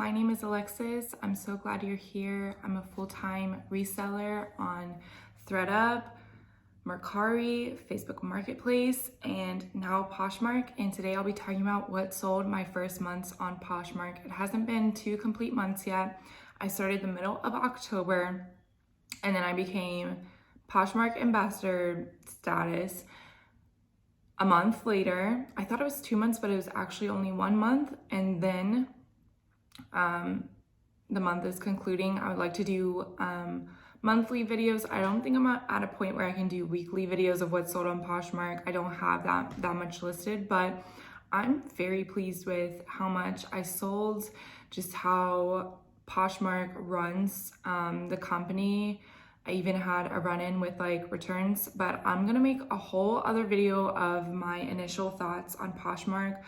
my name is Alexis. I'm so glad you're here. I'm a full-time reseller on ThredUp, Mercari, Facebook Marketplace, and now PoshMark. And today I'll be talking about what sold my first months on PoshMark. It hasn't been 2 complete months yet. I started the middle of October, and then I became PoshMark ambassador status a month later. I thought it was 2 months, but it was actually only 1 month. And then the month is concluding. I would like to do monthly videos. I don't think I'm at a point where I can do weekly videos of what's sold on PoshMark. I don't have that much listed, but I'm very pleased with how much I sold, just how PoshMark runs the company. I even had a run-in with like returns, but I'm gonna make a whole other video of my initial thoughts on PoshMark.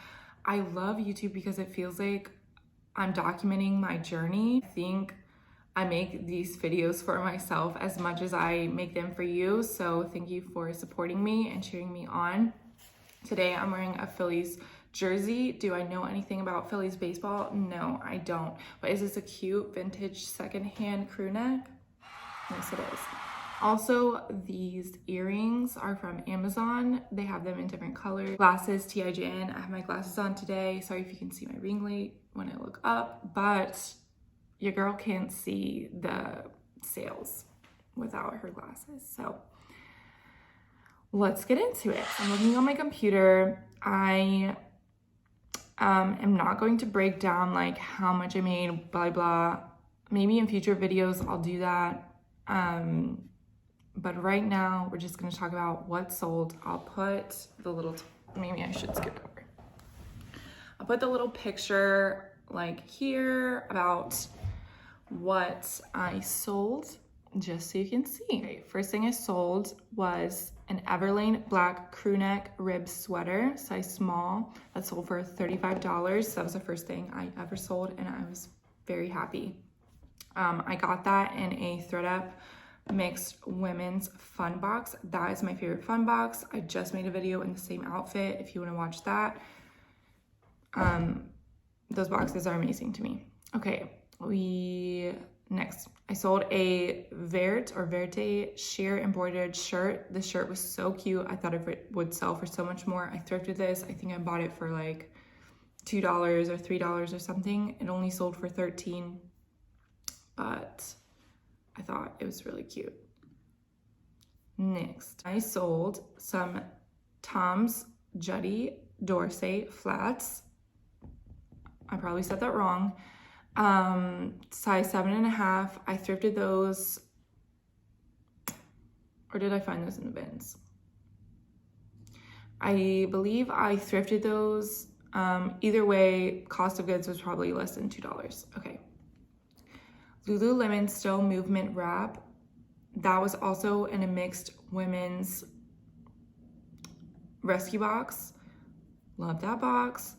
I love YouTube because it feels like I'm documenting my journey. I think I make these videos for myself as much as I make them for you. So thank you for supporting me and cheering me on. Today I'm wearing a Phillies jersey. Do I know anything about Phillies baseball? No, I don't. But is this a cute vintage secondhand crew neck? Yes, it is. Also, these earrings are from Amazon. They have them in different colors. Glasses, TIGN. I have my glasses on today. Sorry if you can see my ring light when I look up, but your girl can't see the sales without her glasses. So let's get into it. I'm looking on my computer. I am not going to break down like how much I made, blah, blah. Maybe in future videos I'll do that. But right now we're just going to talk about what sold. I'll put the little, maybe I should skip over. I'll put the little picture like here about what I sold, just so you can see. Okay, first thing I sold was an Everlane black crew neck rib sweater, size small, that sold for $35. That was the first thing I ever sold, and I was very happy. I got that in a ThredUp mixed women's fun box. That is my favorite fun box. I just made a video in the same outfit if you want to watch that. Those boxes are amazing to me. Okay, next I sold a Verte sheer embroidered shirt. The shirt was so cute. I thought it would sell for so much more. I thrifted this. I think I bought it for like $2 or $3 or something. It only sold for $13, but I thought it was really cute. Next, I sold some Tom's Juddy Dorsey flats. I probably said that wrong. Size 7.5. I thrifted those, or did I find those in the bins? I believe I thrifted those. Either way, cost of goods was probably less than $2. Okay. Lululemon Still Movement wrap. That was also in a mixed women's rescue box. Love that box.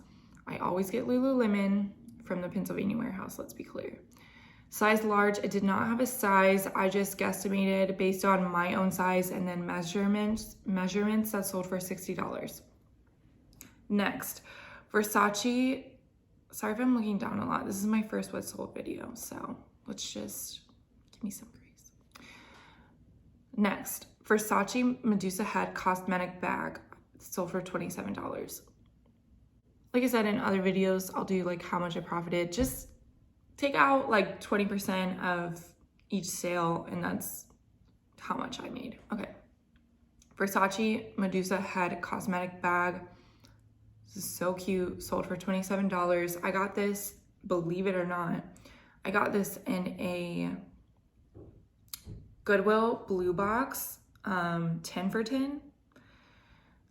I always get Lululemon from the Pennsylvania warehouse, let's be clear. Size large. It did not have a size. I just guesstimated based on my own size and then measurements that sold for $60. Next, Versace. Sorry if I'm looking down a lot. This is my first what sold video, so let's just give me some grace. Next, Versace Medusa Head cosmetic bag. Sold for $27. Like I said in other videos, I'll do like how much I profited. Just take out like 20% of each sale, and that's how much I made. Okay. Versace Medusa Head cosmetic bag. This is so cute. Sold for $27. I got this, believe it or not, I got this in a Goodwill blue box, 10 for 10.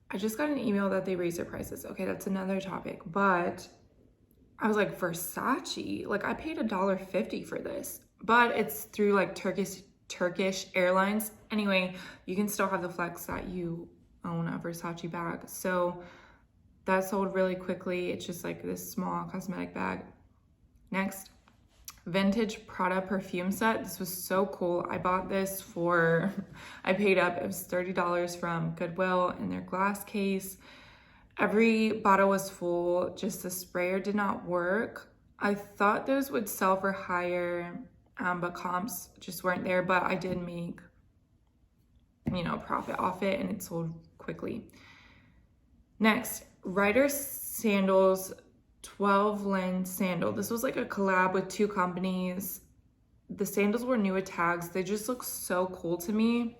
I just got an email that they raised their prices. Okay, that's another topic, but I was like, Versace? Like I paid $1.50 for this, but it's through like Turkish Airlines. Anyway, you can still have the flex that you own a Versace bag. So that sold really quickly. It's just like this small cosmetic bag. Next, vintage Prada perfume set. This was so cool. I bought this for, I paid up, it was $30 from Goodwill in their glass case. Every bottle was full, just the sprayer did not work. I thought those would sell for higher, but comps just weren't there, but I did make, you know, profit off it and it sold quickly. Next, Ryder Sandals 12 lens sandal. This was like a collab with 2 companies. The sandals were new with tags. They just look so cool to me.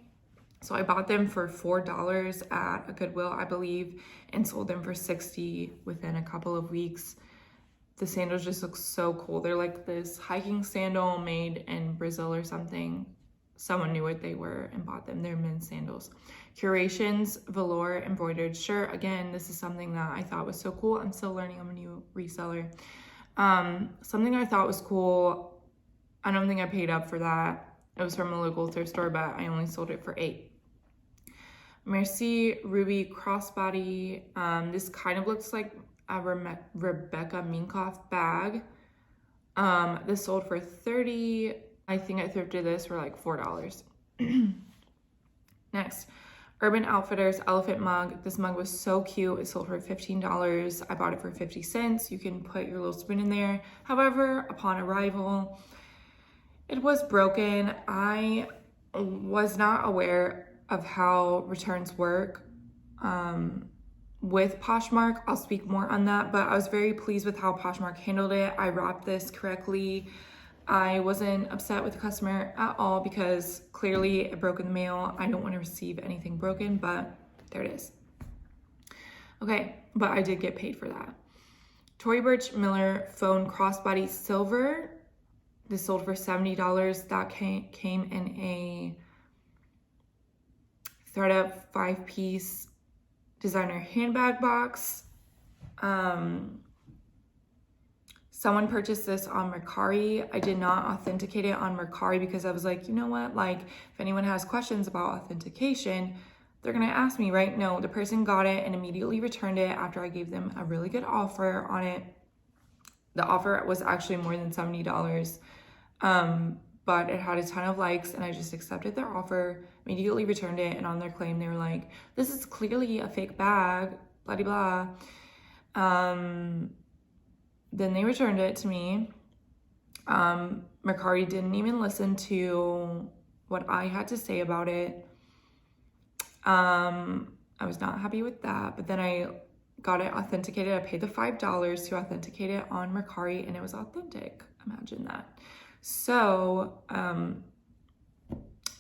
So I bought them for $4 at a Goodwill, I believe, and sold them for $60 within a couple of weeks. The sandals just look so cool. They're like this hiking sandal made in Brazil or something. Someone knew what they were and bought them. They're men's sandals. Curations velour embroidered shirt. Again, this is something that I thought was so cool. I'm still learning. I'm a new reseller. Something I thought was cool. I don't think I paid up for that. It was from a local thrift store, but I only sold it for $8. Merci Ruby crossbody. This kind of looks like a Rebecca Minkoff bag. This sold for $30. I think I thrifted this for like $4. Next, Urban Outfitters elephant mug. This mug was so cute. It sold for $15. I bought it for 50 cents. You can put your little spoon in there. However, upon arrival, it was broken. I was not aware of how returns work with PoshMark. I'll speak more on that, but I was very pleased with how PoshMark handled it. I wrapped this correctly. I wasn't upset with the customer at all because clearly it broke in the mail. I don't want to receive anything broken, but there it is. Okay, but I did get paid for that. Tory Burch Miller phone crossbody silver. This sold for $70. That came in a thread-up 5-piece designer handbag box. Someone purchased this on Mercari. I did not authenticate it on Mercari because I was like, you know what? Like, if anyone has questions about authentication, they're gonna ask me, right? No, the person got it and immediately returned it after I gave them a really good offer on it. The offer was actually more than $70, but it had a ton of likes and I just accepted their offer, immediately returned it, and on their claim, they were like, this is clearly a fake bag, blah, blah, blah. Then they returned it to me. Mercari didn't even listen to what I had to say about it. I was not happy with that, but then I got it authenticated. I paid the $5 to authenticate it on Mercari and it was authentic. Imagine that. So,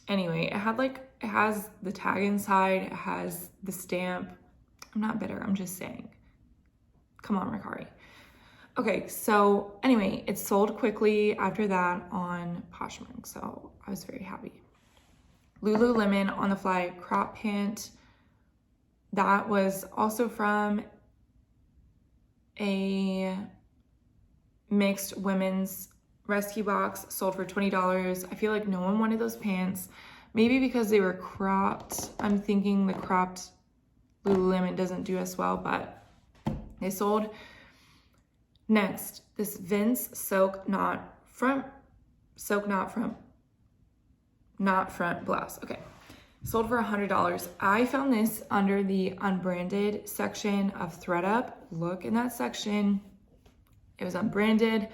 anyway, it has the tag inside, it has the stamp. I'm not bitter, I'm just saying. Come on, Mercari. Okay, so anyway, it sold quickly after that on PoshMark, so I was very happy. Lululemon on the fly crop pant. That was also from a mixed women's rescue box, sold for $20. I feel like no one wanted those pants, maybe because they were cropped. I'm thinking the cropped Lululemon doesn't do as well, but they sold. Next, this Vince Silk Knot front blouse. Okay, sold for $100. I found this under the unbranded section of ThredUp. Look in that section. It was unbranded,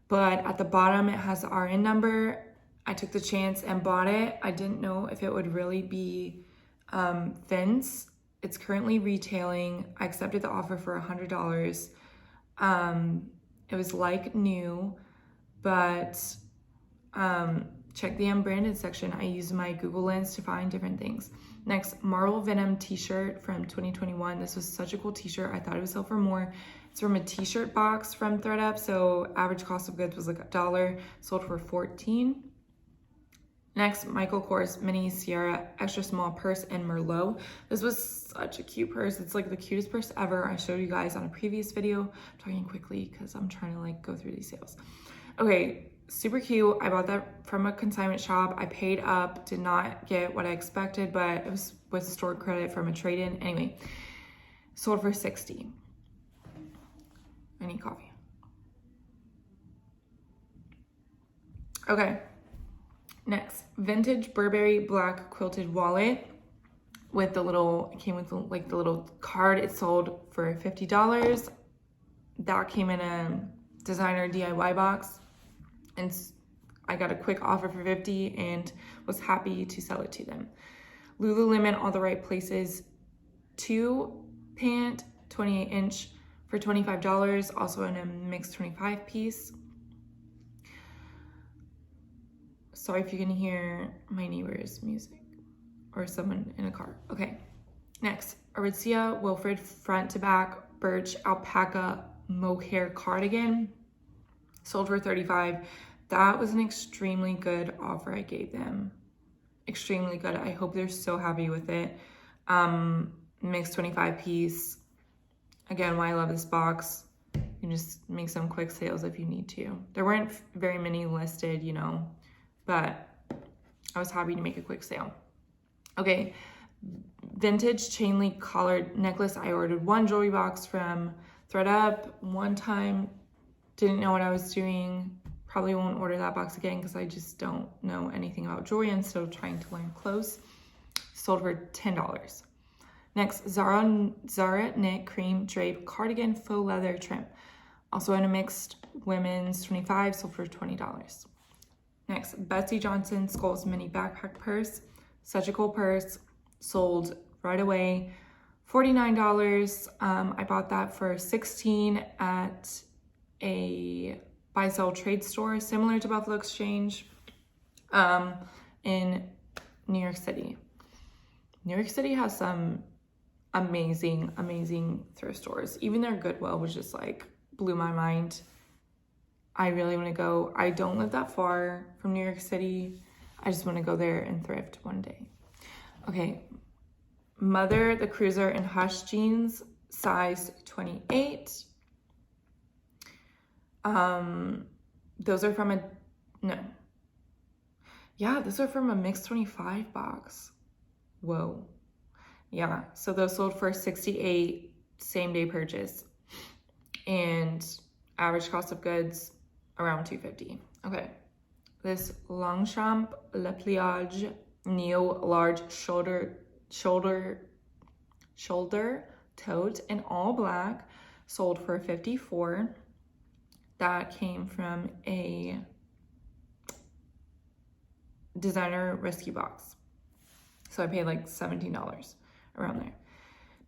but at the bottom it has the RN number. I took the chance and bought it. I didn't know if it would really be Vince. It's currently retailing. I accepted the offer for $100. It was like new, but check the unbranded section. I used my Google Lens to find different things. Next, Marvel Venom t-shirt from 2021. This was such a cool t-shirt. I thought it would sell for more. It's from a t-shirt box from ThredUp, so average cost of goods was like $1, sold for $14. Next, Michael Kors Mini Sierra Extra Small Purse in Merlot. This was such a cute purse. It's like the cutest purse ever. I showed you guys on a previous video. I'm talking quickly because I'm trying to like go through these sales. Okay, super cute. I bought that from a consignment shop. I paid up, did not get what I expected, but it was with store credit from a trade-in. Anyway, sold for $60. I need coffee. Okay. Next, vintage Burberry black quilted wallet with the little, it came with like the little card. It sold for $50. That came in a designer DIY box, and I got a quick offer for $50 and was happy to sell it to them. Lululemon, All the Right Places 2 pant, 28-inch for $25, also in a mixed 25 piece. Sorry if you can hear my neighbor's music or someone in a car. Okay, next, Aritzia Wilfred front to back birch alpaca mohair cardigan, sold for $35. That was an extremely good offer I gave them. Extremely good. I hope they're so happy with it. Mixed 25 piece. Again, why I love this box. You can just make some quick sales if you need to. There weren't very many listed, you know, but I was happy to make a quick sale. Okay, vintage chain link collared necklace. I ordered one jewelry box from ThredUp one time. Didn't know what I was doing. Probably won't order that box again because I just don't know anything about jewelry and still trying to learn clothes. Sold for $10. Next, Zara knit cream drape cardigan faux leather trim. Also in a mixed women's 25, sold for $20. Next, Betsy Johnson Skulls mini backpack purse. Such a cool purse, sold right away, $49. I bought that for $16 at a buy-sell trade store similar to Buffalo Exchange in New York City. New York City has some amazing thrift stores. Even their Goodwill was just like blew my mind. I really want to go. I don't live that far from New York City. I just want to go there and thrift one day. Okay, Mother the Cruiser in Hush jeans, size 28. Those are from those are from a mixed 25 box. Whoa. Yeah, so those sold for $68, same day purchase. And average cost of goods around $250. Okay. This Longchamp Le Pliage Neo large shoulder tote in all black, sold for $54. That came from a designer rescue box. So I paid like $17 around there.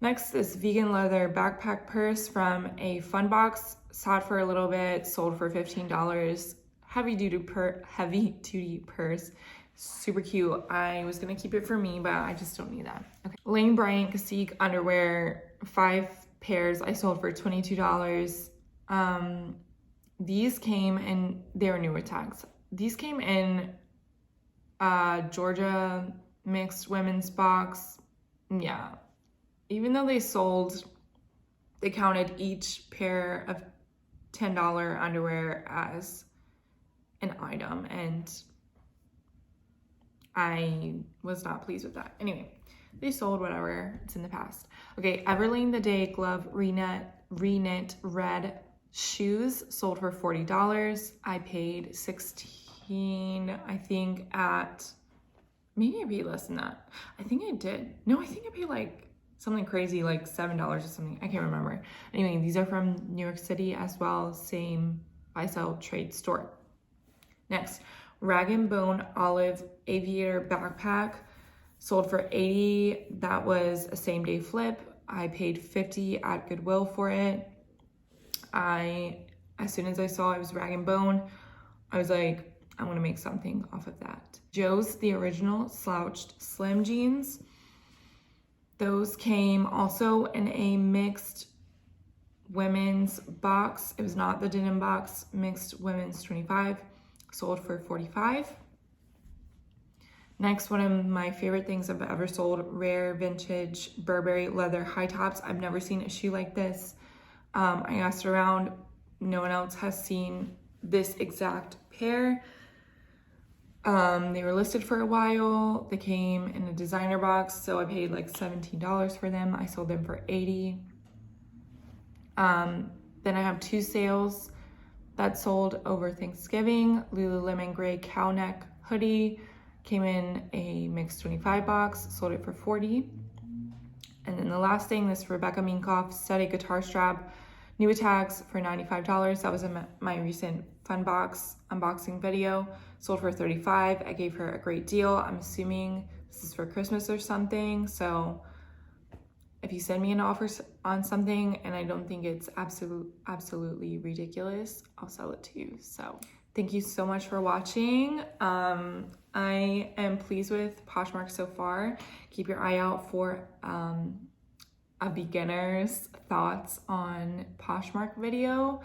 Next, this vegan leather backpack purse from a fun box, sat for a little bit, sold for $15. Heavy duty purse, super cute. I was gonna keep it for me, but I just don't need that. Okay, Lane Bryant Cacique underwear, 5 pairs. I sold for $22. These came in, they were newer tags. These came in Georgia mixed women's box. Yeah, even though they counted each pair of $10 underwear as an item, and I was not pleased with that. Anyway, they sold whatever, it's in the past. Okay, Everlane the Day Glove reknit red shoes, sold for $40. I paid $16, I think maybe I paid less than that. I think I did. No, I think I paid like something crazy, like $7 or something. I can't remember. Anyway, these are from New York City as well, same buy-sell trade store. Next, Rag & Bone Olive Aviator Backpack, sold for $80. That was a same day flip. I paid $50 at Goodwill for it. As soon as I saw it was Rag & Bone, I was like, I want to make something off of that. Joe's The Original Slouched Slim Jeans. Those came also in a mixed women's box. It was not the denim box, mixed women's 25, sold for $45. Next, one of my favorite things I've ever sold, rare vintage Burberry leather high tops. I've never seen a shoe like this. I asked around, no one else has seen this exact pair. They were listed for a while. They came in a designer box, so I paid like $17 for them. I sold them for $80. Then I have 2 sales that sold over Thanksgiving. Lululemon gray cow neck hoodie came in a mixed 25 box, sold it for $40. And then the last thing, this Rebecca Minkoff steady guitar strap new tags for $95. That was in my recent fun box unboxing video. Sold for $35. I gave her a great deal. I'm assuming this is for Christmas or something. So if you send me an offer on something and I don't think it's absolutely ridiculous, I'll sell it to you. So thank you so much for watching. I am pleased with Poshmark so far. Keep your eye out for a beginner's thoughts on Poshmark video.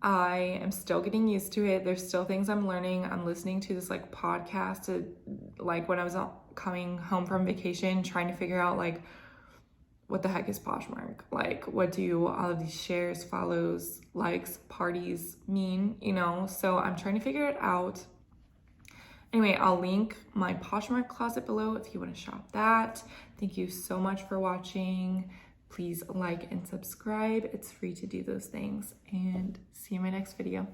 I am still getting used to it. There's still things I'm learning. I'm listening to this like podcast like when I was coming home from vacation, trying to figure out like, what the heck is Poshmark? Like, what do all of these shares, follows, likes, parties mean, you know? So I'm trying to figure it out. Anyway, I'll link my Poshmark closet below if you want to shop that. Thank you so much for watching. Please like and subscribe. It's free to do those things, and see you in my next video.